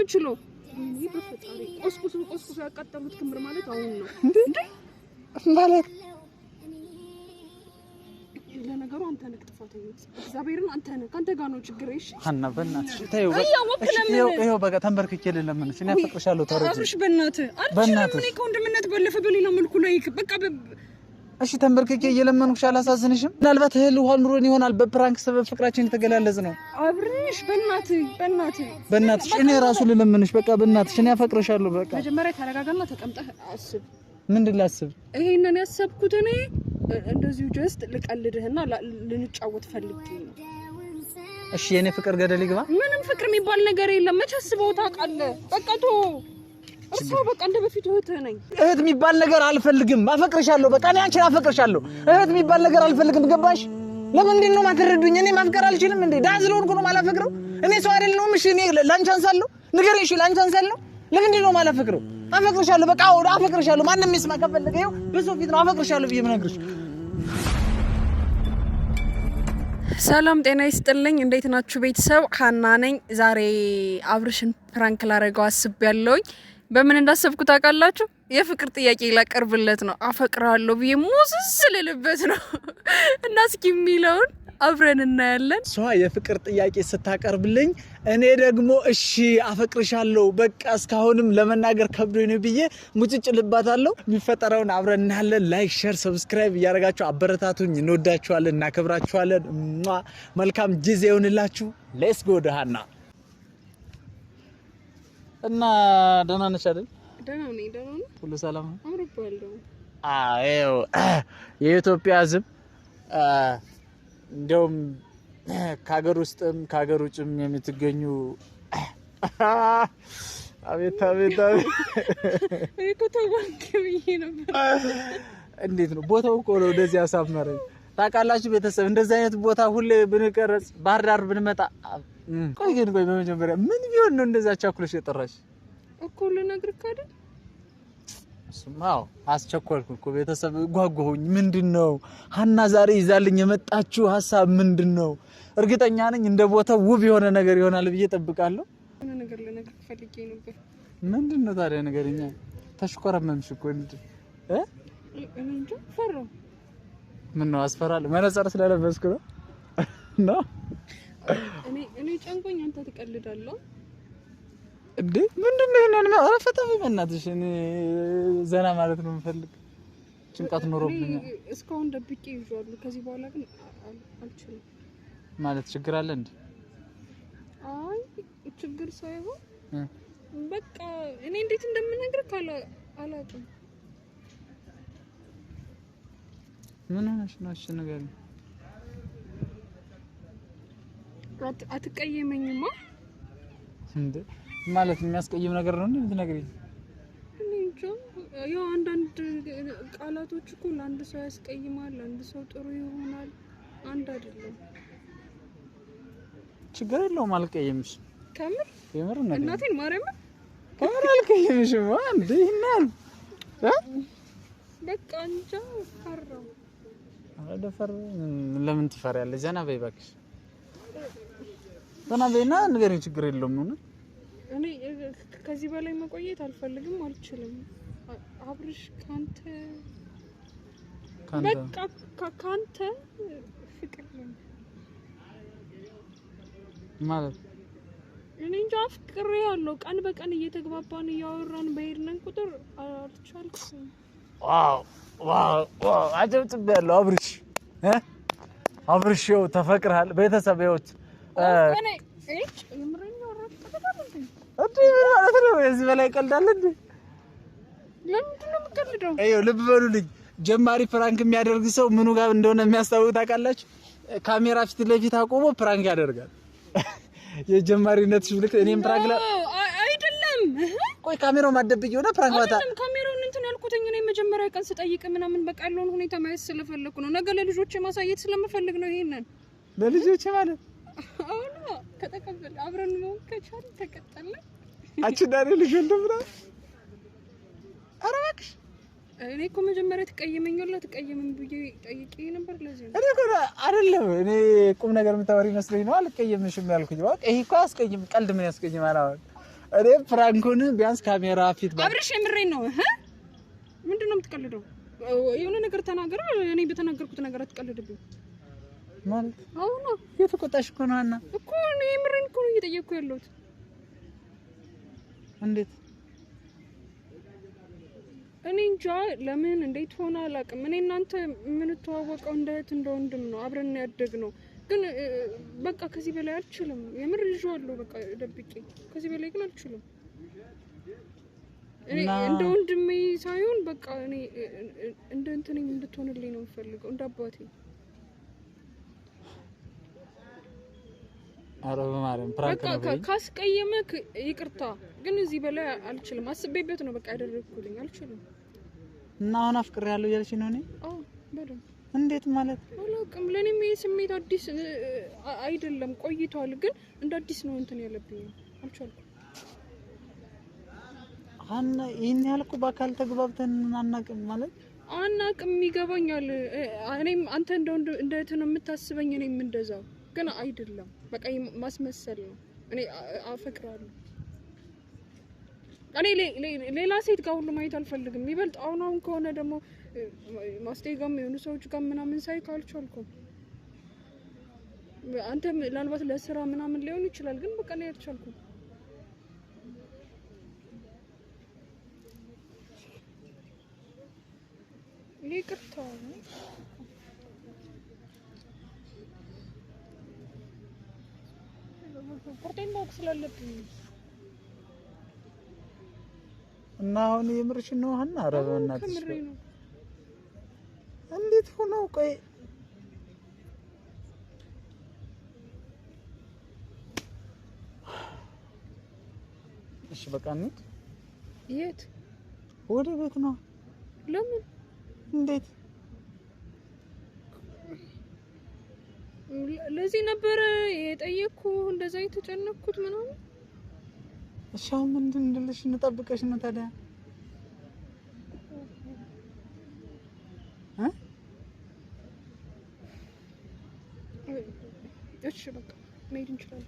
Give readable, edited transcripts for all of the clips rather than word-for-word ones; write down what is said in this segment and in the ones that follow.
የምንችለው? በፈጣሪ ቆስቁስ ያቃጠሉት ክምር ማለት አሁን ነው እንዴ ማለት ለነገሩ አንተ ነህ ጥፋተኛ እግዚአብሔርን አንተ ነህ ካንተ ጋር ነው ችግር እሺ ሀና በእናትሽ ተይው ይኸው በቃ ተንበርክኬ ለምን እኔ አፈቅርሻለሁ ተረጂ አብርሽ በእናትህ ምን ከወንድምነት ባለፈ በሌላ መልኩ ላይ በቃ እሺ ተንበርክኬ እየለመንኩሽ አላሳዝንሽም ምናልባት እህል ውሃ ኑሮን ይሆናል በፕራንክ ሰበብ ፍቅራችን የተገላለጽ ነው አብርሽ በእናትህ እኔ ራሱ ልለምንሽ በቃ በእናትሽ እኔ አፈቅርሻለሁ በቃ መጀመሪያ ተረጋጋና ተቀምጠህ አስብ ምንድን ላስብ ይሄንን ያሰብኩት እኔ እንደዚሁ ጀስት ልቀልድህና ልንጫወት ፈልጌ ነው እሺ የኔ ፍቅር ገደል ይግባ ምንም ፍቅር የሚባል ነገር የለም መቼ አስበው ታውቃለህ በቃ እርሱ በቃ እንደ በፊት እህትህ ነኝ እህት የሚባል ነገር አልፈልግም አፈቅርሻለሁ በቃ እኔ አንቺን አፈቅርሻለሁ እህት የሚባል ነገር አልፈልግም ገባሽ ለምንድን ነው ማትረዱኝ እኔ ማፍቀር አልችልም እንዴ ዳዝ ለሆንኩ ነው ማላፈቅረው እኔ ሰው አይደለሁም እሺ እኔ ላንቺ አንሳለሁ ንገረኝ እሺ ላንቺ አንሳለሁ ለምንድን ነው ማላፈቅረው አፈቅርሻለሁ በቃ አፈቅርሻለሁ ማንንም ይስማ ከፈለገ ይኸው በሰው ፊት ነው አፈቅርሻለሁ ብዬ ምነግርሽ ሰላም ጤና ይስጥልኝ እንዴት ናችሁ ቤተሰብ ሀና ነኝ ዛሬ አብርሽን ፕራንክ ላደርገው አስቤያለሁኝ በምን እንዳሰብኩ ታውቃላችሁ የፍቅር ጥያቄ ላቀርብለት ነው አፈቅራለሁ ብዬ ሙዝዝ ልልበት ነው እና እስኪ የሚለውን አብረን እናያለን ሷ የፍቅር ጥያቄ ስታቀርብልኝ እኔ ደግሞ እሺ አፈቅርሻለሁ በቃ እስካሁንም ለመናገር ከብዶኝ ነው ብዬ ሙጭጭ ልባታለሁ የሚፈጠረውን አብረን እናያለን ላይክ ሼር ሰብስክራይብ እያደረጋችሁ አበረታቱኝ እንወዳችኋለን እናከብራችኋለን መልካም ጊዜ ይሁንላችሁ ሌትስ ጎ ሀና እና ደህና ነሽ አይደል ደህና ነኝ ሁሉ ሰላም አምሮባለሁ አዎ የኢትዮጵያ ሕዝብ እንደውም ከሀገር ውስጥም ከሀገር ውጭም የምትገኙ አቤት እኮ ተባንከብዬ ነበር እንዴት ነው ቦታው እኮ ነው እንደዚህ ያሳመረኝ ታውቃላችሁ ቤተሰብ እንደዚህ አይነት ቦታ ሁሌ ብንቀርጽ ባህር ዳር ብንመጣ ቆይ በመጀመሪያ ምን ቢሆን ነው እንደዛ ቻኩለሽ የጠራሽ እኮ ልነግርህ አይደል ስማው አስቸኮልኩ እኮ ቤተሰብ ጓጓሁኝ ምንድነው ሀና ዛሬ ይዛልኝ የመጣችው ሐሳብ ምንድነው እርግጠኛ ነኝ እንደ ቦታው ውብ የሆነ ነገር ይሆናል ብዬ ጠብቃለሁ እኔ ነገር ልነግርህ ፈልጌ ነበር ምንድነው ታዲያ ነገርኛ ተሽኮረመምሽ እኮ እንዴ እንዴ ፈራው ምን ነው አስፈራል መነጽር ስለለበስኩ ነው እኔ ጨንቆኝ አንተ ትቀልዳለህ እንዴ ምንድነው ይሄንን አረፈታው በእናትሽ እኔ ዘና ማለት ነው የምፈልግ ጭንቀት ኖሮብኝ እስካሁን ደብቄ ይዟሉ ከዚህ በኋላ ግን አልችልም ማለት ችግር አለ እንዴ አይ ችግር ሳይሆን በቃ እኔ እንዴት እንደምነግርህ አላውቅም ምን ሆነሽ ነው እሺ ነገር አትቀየመኝማ እንዴ ማለት የሚያስቀይም ነገር ነው እንዴ የምትነግሪኝ እኔ እንጃ ያው አንዳንድ ቃላቶች እኮ ለአንድ ሰው ያስቀይማል አንድ ሰው ጥሩ ይሆናል አንድ አይደለም ችግር የለውም አልቀየምሽ ከምር ነው እናቴን ማርያም ከምር አልቀየምሽም እንዴ ይናል በቃ እንጃ ፈራው አደፈር ለምን ትፈሪያለሽ ዘና በይ እባክሽ ዘና በይና ንገሪኝ ችግር የለውም ነው እኔ ከዚህ በላይ መቆየት አልፈልግም አልችልም አብርሽ ካንተ በቃ ካንተ ፍቅር ነው ማለት እኔ እንጃ ፍቅር ያለው ቀን በቀን እየተግባባን እያወራን በሄድን ቁጥር አልቻልኩም ዋው አጀብጥብያለሁ አብርሽ ይኸው ተፈቅረሃል ቤተሰብ ይኸውት እኔ የምረኝ ወራት ተደረገ እንዴ ማለት ነው እዚህ በላይ ቀልዳለ እንዴ ለምንድን ነው የምትቀልደው አይው ልብ በሉልኝ ጀማሪ ፕራንክ የሚያደርግ ሰው ምኑ ጋር እንደሆነ የሚያስታውቅ ታውቃላችሁ ካሜራ ፊት ለፊት አቆሞ ፕራንክ ያደርጋል የጀማሪነት ሽብልክ እኔም ፕራንክ አይደለም ቆይ ካሜራው ማደብኝ ሆነ ፕራንክ ባታ አይደለም ካሜራውን እንትን ያልኩትኝ እኔ መጀመሪያ ቀን ስጠይቅ ምናምን በቃ ያለውን ሁኔታ ማየት ስለፈለኩ ነው ነገ ለልጆቼ ማሳየት ስለምፈልግ ነው ይሄንን ለልጆቼ ማለት አሁን ከተቀበል አብረን ነው ከቻል ተቀጠለ አችዳሪ ልጅ እንደምራ አራክሽ እኔ እኮ መጀመሪያ ተቀየመኛለሁ ተቀየመን ብዬ ጠይቄ ነበር ለዚህ እኔ እኮ አይደለም እኔ ቁም ነገር የምታወሪ መስሎኝ ነው አልቀየምሽም ያልኩኝ በቃ ይሄ እኮ አስቀየም ቀልድ ምን ያስቀየማል አሁን እኔ ፍራንኩን ቢያንስ ካሜራ ፊት አብርሽ የምሬን ነው። ምንድነው የምትቀልደው? የሆነ ነገር ተናገር። እኔ በተናገርኩት ነገር አትቀልድብኝ ማለት አሁን የተቆጣሽ እኮ ነው አና እኮ እኔ የምሬን እኮ ነው እየጠየቅኩ ያለሁት። እንዴት እኔ እንጃ ለምን እንዴት ሆነ አላውቅም። እኔ እናንተ የምንተዋወቀው እንደ እህት እንደ ወንድም ነው፣ አብረን ያደግነው። ግን በቃ ከዚህ በላይ አልችልም። የምር ይዤዋለሁ በቃ ደብቄ። ከዚህ በላይ ግን አልችልም። እኔ እንደ ወንድሜ ሳይሆን በቃ እኔ እንደ እንትኔ እንድትሆንልኝ ነው የምፈልገው፣ እንደ አባቴ። አረ በማርያም ፕራንክ ነው በይ። ካስቀየመክ ይቅርታ፣ ግን እዚህ በላይ አልችልም። አስቤበት ነው በቃ ያደረኩልኝ። አልችልም። እና አሁን አፍቅሬያለሁ እያልሽ ነው? እኔ በደምብ እንዴት ማለት አላውቅም። ለኔም ይሄ ስሜት አዲስ አይደለም፣ ቆይቷል። ግን እንደ አዲስ ነው እንትን ያለብኝ። አልቻልኩም። አና ይሄን ያልኩ በአካል ተግባብተን አናውቅም ማለት አናውቅም። ይገባኛል። እኔም አንተ እንደ እህት ነው የምታስበኝ፣ እኔም እንደዛው። ግን አይደለም በቃ ማስመሰል ነው። እኔ አፈቅራለሁ። እኔ ሌላ ሴት ጋር ሁሉ ማየት አልፈልግም። ይበልጥ አሁን ከሆነ ደግሞ ማስቴጋም የሆኑ ሰዎች ጋር ምናምን ሳይ ካልቻልኩም፣ አንተ ምናልባት ለስራ ምናምን ሊሆን ይችላል። ግን በቃ እኔ አልቻልኩም። ይቅርታ ቁርጤን ማወቅ ስላለብኝ እና አሁን የምርሽ ነው ሀና? ኧረ በእናትሽ እንዴት ሆኖ? ቆይ እሺ በቃ እንሂድ። የት? ወደ ቤት ነው። ለምን? እንዴት? ለዚህ ነበረ የጠየቅኩ እንደዛ የተጨነቅኩት ምናምን። እሺ አሁን ምንድን እንድልሽ እንጠብቀሽ ነው ታዲያ? እሺ በቃ መሄድ እንችላለን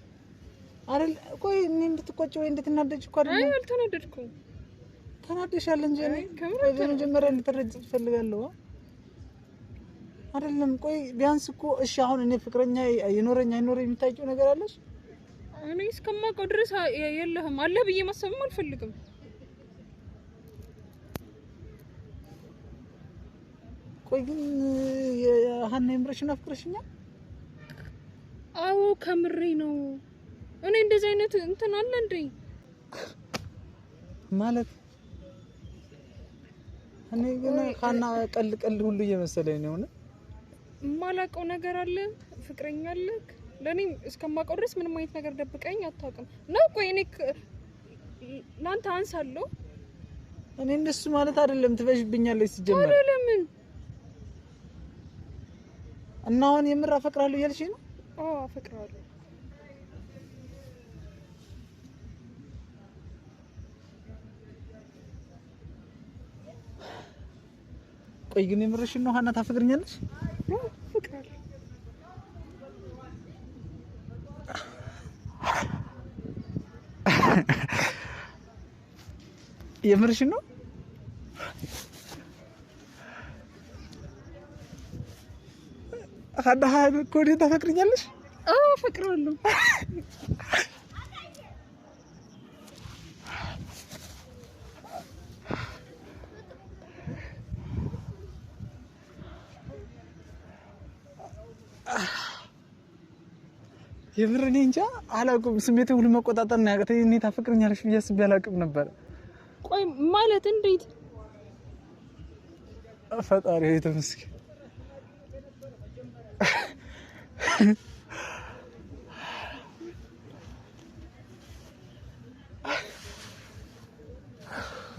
አይደል? ቆይ እኔ እንድትቆጪ ወይ እንድትናደጅ እኮ አይደለም። አይ አልተናደድኩም። ተናደሻል እንጂ እኔ በመጀመሪያ እንድትረጅ እፈልጋለሁ አይደለም? ቆይ ቢያንስ እኮ እሺ አሁን እኔ ፍቅረኛ ይኖረኝ አይኖረኝ የምታውቂው ነገር አለሽ? እኔ እስከማውቀው ድረስ የለህም። አለ ብዬ ማሰብም አልፈልግም። ቆይ ግን ሀና የምርሽን አፍቅረሽኛል? አዎ ከምሬ ነው። እኔ እንደዚህ አይነት እንትን አለ እንዴ ማለት እኔ ግን ሀና ቀል ሁሉ እየመሰለኝ ነው ነው የማላውቀው ነገር አለ። ፍቅረኛ አለክ? ለኔ እስከማውቀው ድረስ ምንም አይነት ነገር ደብቀኝ አታውቅም ነው? ቆይ እኔ ላንተ አንሳለሁ? እኔ እንደሱ ማለት አይደለም። ትበዥብኛለሽ ሲጀመር አይደለም። እና አሁን የምር አፈቅራለሁ እያልሽ ነው? አዎ አፈቅራለሁ። ቆይ ግን የምርሽን ነው ሀና? ታፈቅርኛለሽ? አፈቅራለሁ። የምርሽን ነው? ሀና ኮዴ ታፈቅርኛለሽ? አዎ አፈቅራለሁ። የምር እኔ እንጃ አላውቅም። ስሜቴ ሁሉ መቆጣጠር ነው ያቃተኝ። እኔ ታፈቅርኛለሽ ብዬ አስቤ አላውቅም ነበር። ቆይ ማለት እንዴት? ፈጣሪ የተመስገን።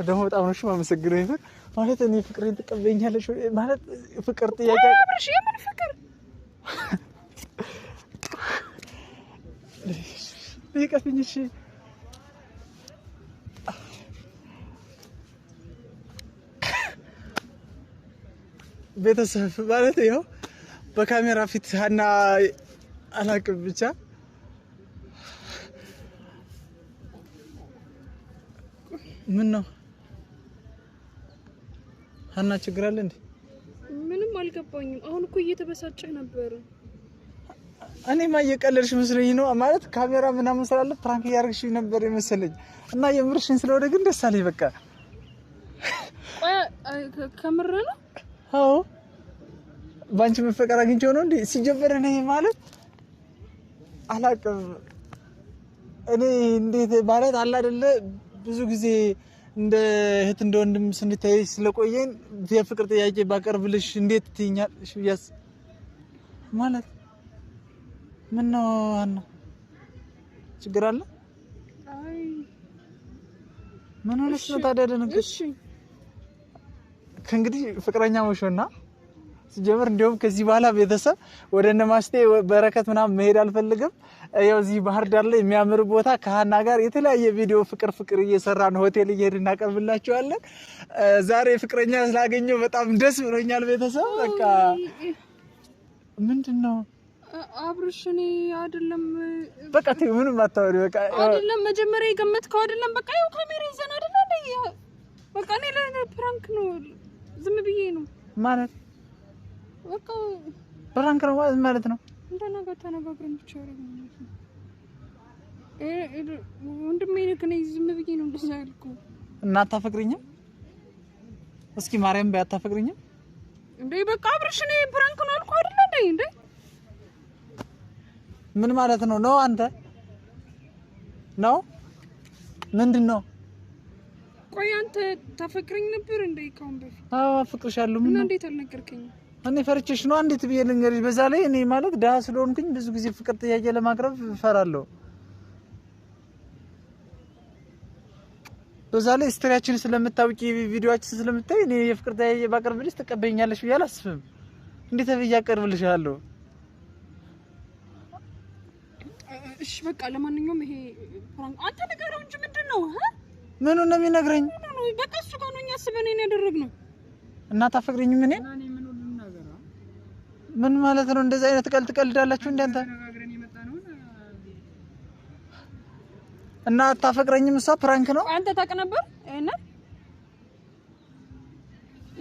ደግሞ በጣም ነው የማመሰግነው። ይፈር ማለት እኔ ፍቅሬን ትቀበይኛለሽ ማለት ፍቅር ጥያቄ አብርሽ፣ የምን ፍቅር? ይቀፍኝ። እሺ ቤተሰብ ማለት ይኸው በካሜራ ፊት ሀና አላውቅም ብቻ ምን ነው ሀና ችግር አለ እንዴ? ምንም አልገባኝም። አሁን እኮ እየተበሳጨህ ነበር። እኔማ እየቀለድሽ መስለኝ ነው ማለት ካሜራ ምናምን ስላለ ፕራንክ እያደረግሽ ነበር የመሰለኝ እና የምርሽን ስለወደ ግን ደስ አለኝ። በቃ ከምር ነው? አዎ ባንቺ መፈቀር አግኝቼው ነው እንዴ? ሲጀመር እኔ ማለት አላውቅም። እኔ እንዴት ማለት አለ አይደለ ብዙ ጊዜ እንደ እህት እንደ ወንድም ስንታይ ስለቆየን የፍቅር ጥያቄ ባቀርብልሽ እንዴት ትይኛለሽ? ብያስ ማለት ምን ነው ሀና ችግር አለ? አይ ምን ሆነሽ ነው ታዲያ? ደነገጥሽ? እሺ ከእንግዲህ ፍቅረኛ መሾና ሲጀምር እንደውም ከዚህ በኋላ ቤተሰብ ወደ እነማስቴ በረከት ምናምን መሄድ አልፈልግም። ያው እዚህ ባህር ዳር ላይ የሚያምር ቦታ ከሀና ጋር የተለያየ ቪዲዮ ፍቅር እየሰራን ሆቴል እየሄድን እናቀርብላችኋለን። ዛሬ ፍቅረኛ ስላገኘው በጣም ደስ ብሎኛል ቤተሰብ። በቃ ምንድነው አብርሽ እኔ አይደለም በቃ ምንም አታወሪ። በቃ አይደለም መጀመሪያ የገመትከው አይደለም። በቃ ያው ካሜራ ይዘን አይደለ እንዴ? በቃ እኔ ለፕራንክ ነው ዝም ብዬ ነው ማለት በቃ ፕራንክ ነው ማለት ነው። እንደናጋ ተነጋግረን ብቻ ነው ወንድሜ እኔ ዝም ብዬ ነው እንደዛ ያልኩህ። እና አታፈቅሪኝም? እስኪ ማርያም በይ አታፈቅሪኝም እንዴ? በቃ አብርሽ እኔ ፕራንክ ነው አልኩህ አይደለ እንዴ? ምን ማለት ነው? ነው አንተ ነው ምንድነው? ቆይ አንተ ታፈቅረኝ ነበር እንዴ ካሁን በፊት? አዎ አፈቅርሻለሁ። ምን ነው እንዴት አልነገርከኝም? እኔ ፈርቼሽ ነው እንዴት ብዬ ልንገርሽ? በዛ ላይ እኔ ማለት ደሃ ስለሆንኩኝ ብዙ ጊዜ ፍቅር ጥያቄ ለማቅረብ እፈራለሁ። በዛ ላይ ስትሪያችን ስለምታውቂ ቪዲዮአችን ስለምታይ እኔ የፍቅር ጥያቄ ባቀርብልሽ ተቀበይኛለሽ ብዬ አላስብም። እንዴት ብዬ አቀርብልሻለሁ? እሺ በቃ ለማንኛውም ይሄ ፕራንክ አንተ ንገረው እንጂ ምንድነው? ምኑን ነው የሚነግረኝ? በቃ እሱ ጋር ነው እኛ አስበን ነው ያደረግነው። እና ታፈቅሪኝ? ምን ማለት ነው? እንደዚህ አይነት ቀልድ ትቀልዳላችሁ እንዳንተ? እና ታፈቅረኝም? እሷ ፕራንክ ነው። አንተ ታውቅ ነበር እኔ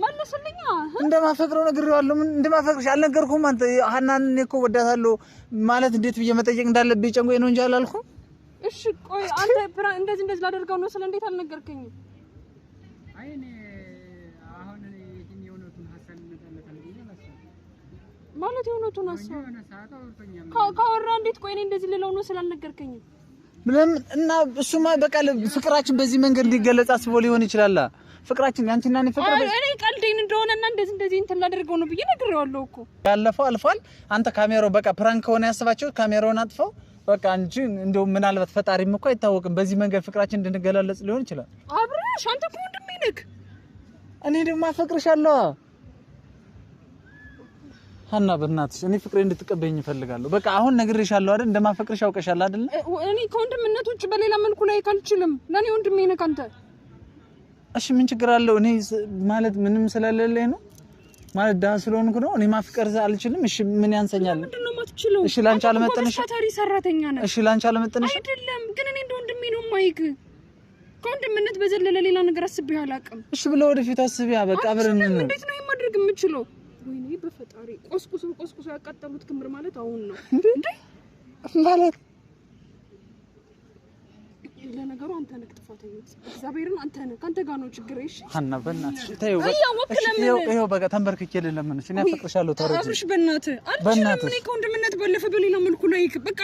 መልስልኛ። እንደማፈቅረው ነግሬዋለሁ። ምን እንደማፈቅርሽ አልነገርኩም? አንተ ሀናን እኔ እኮ ወዳታለሁ ማለት እንዴት ብዬ መጠየቅ እንዳለብኝ ጨንቆኝ ነው እንጂ አላልኩም። እሺ ቆይ አንተ እንደዚህ ላደርገው ነው ስለ እንዴት አልነገርከኝም? አይ እኔ አሁን ይሄን የሆነቱን ሐሳብ እንመጣለታል ማለት የሆነቱን ሐሳብ ካወራ እንዴት ቆይ እኔ እንደዚህ ልለው ነው ስላልነገርከኝም? ምንም እና እሱማ በቃ ፍቅራችን በዚህ መንገድ እንዲገለጽ አስቦ ሊሆን ይችላል። ፍቅራችን ያንቺና እኔ ፍቅር እኔ ቀልዴን እንደሆነና እንደዚህ እንትን ላደርገው ነው ብዬ ነግሬዋለሁ እኮ። ያለፈው አልፏል። አንተ ካሜራው በቃ ፕራንክ ከሆነ ያስባችሁ ካሜራውን አጥፈው በቃ እንጂ እንደው ምናልባት ፈጣሪም እኮ አይታወቅም በዚህ መንገድ ፍቅራችን እንድንገላለጽ ሊሆን ይችላል። አብረሽ አንተ እኮ ወንድሜ ነህ። እኔ ደግሞ አፈቅርሻለሁ ሀና፣ በእናትሽ እኔ ፍቅሬ እንድትቀበይኝ እፈልጋለሁ። በቃ አሁን ነግሬሻለሁ አይደል? እንደማፈቅርሽ አውቀሻል አይደል? እኔ ከወንድምነት ውጭ በሌላ መልኩ ላይ ካልችልም ለኔ ወንድሜ ነህ አንተ። እሺ ምን ችግር አለው? እኔ ማለት ምንም ስለሌለኝ ነው ማለት ዳን ስለሆንኩ ነው እኔ ማፍቀር አልችልም። እሺ ምን ያንሰኛል? ምንድነው ማትችለው? እሺ ላንቺ አልመጠንሽ? ታታሪ ሰራተኛ ነህ። እሺ ላንቺ አልመጠንሽ? አይደለም ግን እኔ እንደ ወንድሜ ነው ማይክ። ከወንድምነት በዘለለ ሌላ ነገር አስቤ አላውቅም። እሺ ብለው ወደፊት አስቢያ በቃ አብረን ነው። እንዴት ነው የማድረግ የምችለው? ወይኔ በፈጣሪ ቆስቁሶ ያቃጠሉት ክምር ማለት አሁን ነው እንዴ? ማለት ለነገሩ አንተ ነህ ጥፋተኛ። እግዚአብሔርን አንተ ነህ። ካንተ ጋር ነው ችግር። እሺ ሀና በእናትሽ ተይው። ይኸው በቃ ተንበርክኬ ልለምንሽ እኔ አፈቅርሻለሁ። ተረጂ አብርሽ በእናትህ አልችልም። እኔ ከወንድምነት ባለፈ በሌላ መልኩ ላይ በቃ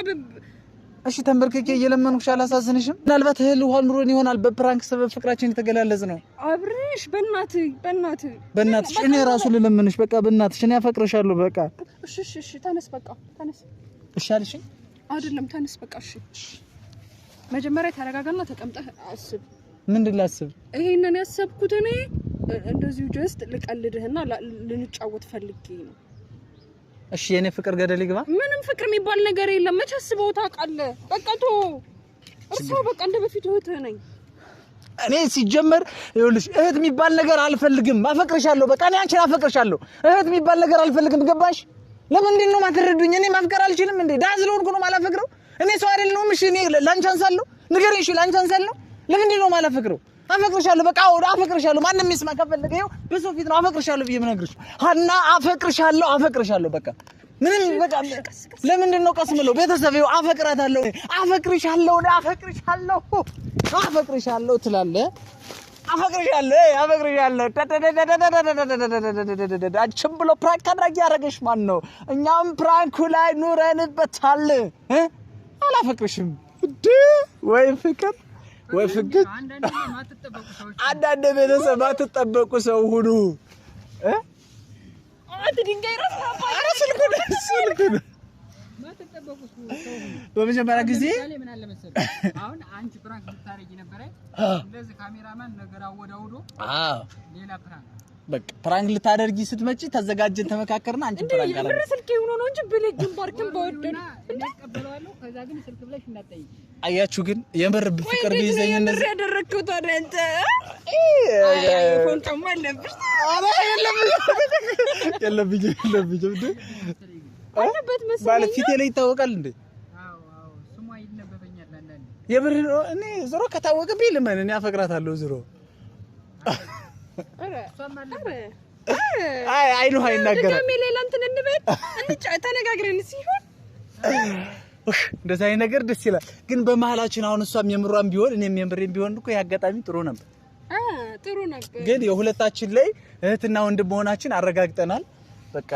እሺ ተንበርክኬ እየለመንኩሽ አላሳዝንሽም? ምናልባት እህል ውሃ ኑሮን ይሆናል በፕራንክ ሰበብ ፍቅራችን የተገላለጽ ነው። አብርሽ በእናትህ እኔ ራሱ ልለምንሽ በቃ በእናትሽ እኔ አፈቅርሻለሁ በቃ። እሺ ተነስ በቃ ተነስ። እሺ አልሽኝ አይደለም ተነስ በቃ። እሺ መጀመሪያ ተረጋጋና ተቀምጠህ አስብ። ምንድን ላስብ? ይሄንን ያሰብኩት እኔ እንደዚሁ ጀስት ልቀልድህና ልንጫወት ፈልጌ ነው። እሺ የኔ ፍቅር ገደል ይግባ። ምንም ፍቅር የሚባል ነገር የለም። መች አስበው ታውቃለህ? በቃ እርሷ በቃ እንደ በፊቱ እህትህ ነኝ። እኔ ሲጀመር ይኸውልሽ እህት የሚባል ነገር አልፈልግም። አፈቅርሻለሁ በቃ። እኔ አንቺን አፈቅርሻለሁ። እህት የሚባል ነገር አልፈልግም። ገባሽ? ለምንድን ነው የማትረዱኝ? እኔ ማፍቀር አልችልም እንዴ? ዳዝ ስለሆንኩ ነው የማላፈቅረው። እኔ ሰው አይደለሁም? እሺ እኔ ላንቺ አንሳለሁ? ንገረኝ። እሺ ላንቺ አንሳለሁ? ለምንድን ነው የማላፈቅረው? አፈቅርሻለሁ። በቃ አፈቅርሻለሁ። ማንም ይስማ ከፈለገ ይኸው በሰው ፊት ነው አፈቅርሻለሁ ብዬ የምነግርሽ። ሀና አፈቅርሻለሁ። በቃ ምንም በቃ ለምንድን ነው ቀስ የምለው? ቤተሰብ ይኸው አፈቅራታለሁ፣ አፈቅርሻለሁ ትላለህ። አፈቅርሻለሁ አንቺም ብሎ ፕራንክ አድራጊ ያደረገሽ ማን ነው? እኛም ፕራንኩ ላይ ኑረንበታል። አላፈቅርሽም ወይ ፍቅር ወይ ፍቅር። አንዳንድ ቤተሰብ አትጠበቁ ሰው ሁሉ በመጀመሪያ ጊዜ አሁን አንቺ ፕራንክ ልታረጊ ነበር እንደዚህ ካሜራማን ነገር አወዳውዶ ሌላ ፕራንክ በቃ ፕራንክ ልታደርጊ ስትመጪ ተዘጋጀን ተመካከርና አንቺ ፕራንክ አለ እንዴ ስልክ ሆኖ ነው እንጂ ብለህ ግንባርክን በወደደ እንቀበለዋለሁ። ከዛ ግን ስልክ ብለሽ እንዳትጠይቂ። አያችሁ ግን የምር ፍቅር ቢይዘኝ እንደዚህ ያደረግከው ታዲያ አንተ ፎን ተማለብሽ። አረ የለብኝ እንዴ አለበት መሰለኝ ማለት ፊቴ ላይ ይታወቃል እንዴ? አዎ ስሟ ይነበበኛል አንዳንዴ። የምር እኔ ዞሮ ከታወቀብኝ ልመን እኔ አፈቅራታለሁ ዞሮ አይኑ አይናገር ደጋሜ ሌላ እንትን እንበል ተነጋግረን ሲሆን እንደዛ አይነት ነገር ደስ ይላል። ግን በመሀላችን አሁን እሷም የምሯን ቢሆን እኔም የምሬን ቢሆን እኮ ያጋጣሚ ጥሩ ነበር። ግን የሁለታችን ላይ እህትና ወንድም መሆናችን አረጋግጠናል። በቃ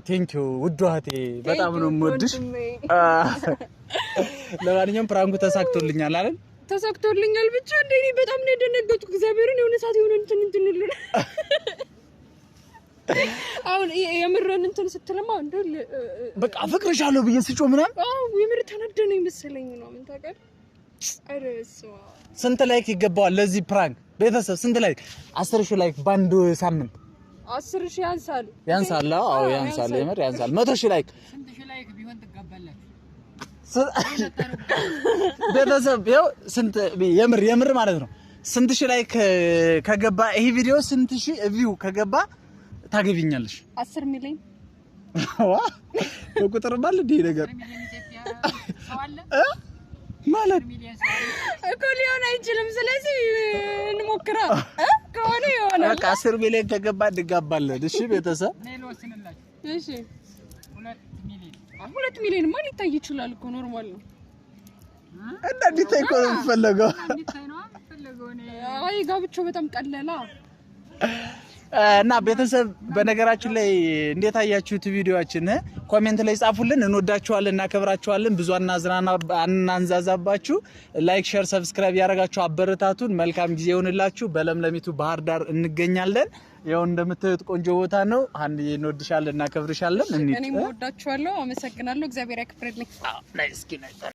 ቴንኪው ውድ እህቴ በጣም ነው የምወድሽ። ለማንኛውም ፕራንኩ ተሳክቶልኛል አይደል? ተሳክቶልኛል ብቻ እንደኔ በጣም ነው የደነገጥኩት። እግዚአብሔርን የሆነ ሰዓት የሆነ እንትን ሁሉ አሁን የምረን እንትን ስትለማ እንደው በቃ አፈቅርሻለሁ ብዬ ስጮህ ምናምን የምር ተናደነኝ መሰለኝ ነው። ምን ታውቃለህ? ኧረ እሱማ ስንት ላይክ ይገባዋል ለዚህ ፕራንክ? ቤተሰብ ስንት ላይክ? 10,000 ላይክ በአንድ ሳምንት 10,000 ያንሳል። አዎ ያንሳል፣ የምር ያንሳል። 100,000 ላይክ ስንት ሺህ ላይክ ቢሆን ትቀበላለህ? ቤተሰብ ይኸው ስንት የምር ማለት ነው። ስንት ሺህ ላይክ ከገባ ይሄ ቪዲዮ ስንት ሺህ ቪው ከገባ ታገቢኛለሽ? 10 ሚሊዮን በቁጥር ማለት ይሄ ነገር ማለት እኮ ሊሆን አይችልም። ስለዚህ እንሞክራ ከሆነ ይሆናል። በቃ 10 ሚሊዮን ከገባ እንጋባለን። እሺ ቤተሰብ እሺ 2 ሚሊዮን ማን ይታይ ይችላል እኮ ኖርማል ነው። እና እንዲታይ እኮ ነው የምፈልገው። አይ ጋብቻው በጣም ቀለላ እና ቤተሰብ በነገራችን ላይ እንዴት አያችሁት ቪዲዮአችን? ኮሜንት ላይ ጻፉልን። እንወዳችኋለን፣ እናከብራችኋለን። ብዙ አናንዛዛባችሁ። ላይክ፣ ሼር፣ ሰብስክራይብ ያደረጋችሁ አበረታቱን። መልካም ጊዜ ይሁንላችሁ። በለምለሚቱ ባህር ዳር እንገኛለን። ያው እንደምታዩት ቆንጆ ቦታ ነው። አንዴ እንወድሻለን፣ እናከብርሻለን። እኔም እወዳችኋለሁ። አመሰግናለሁ። እግዚአብሔር ያክብርልኝ። ናይስ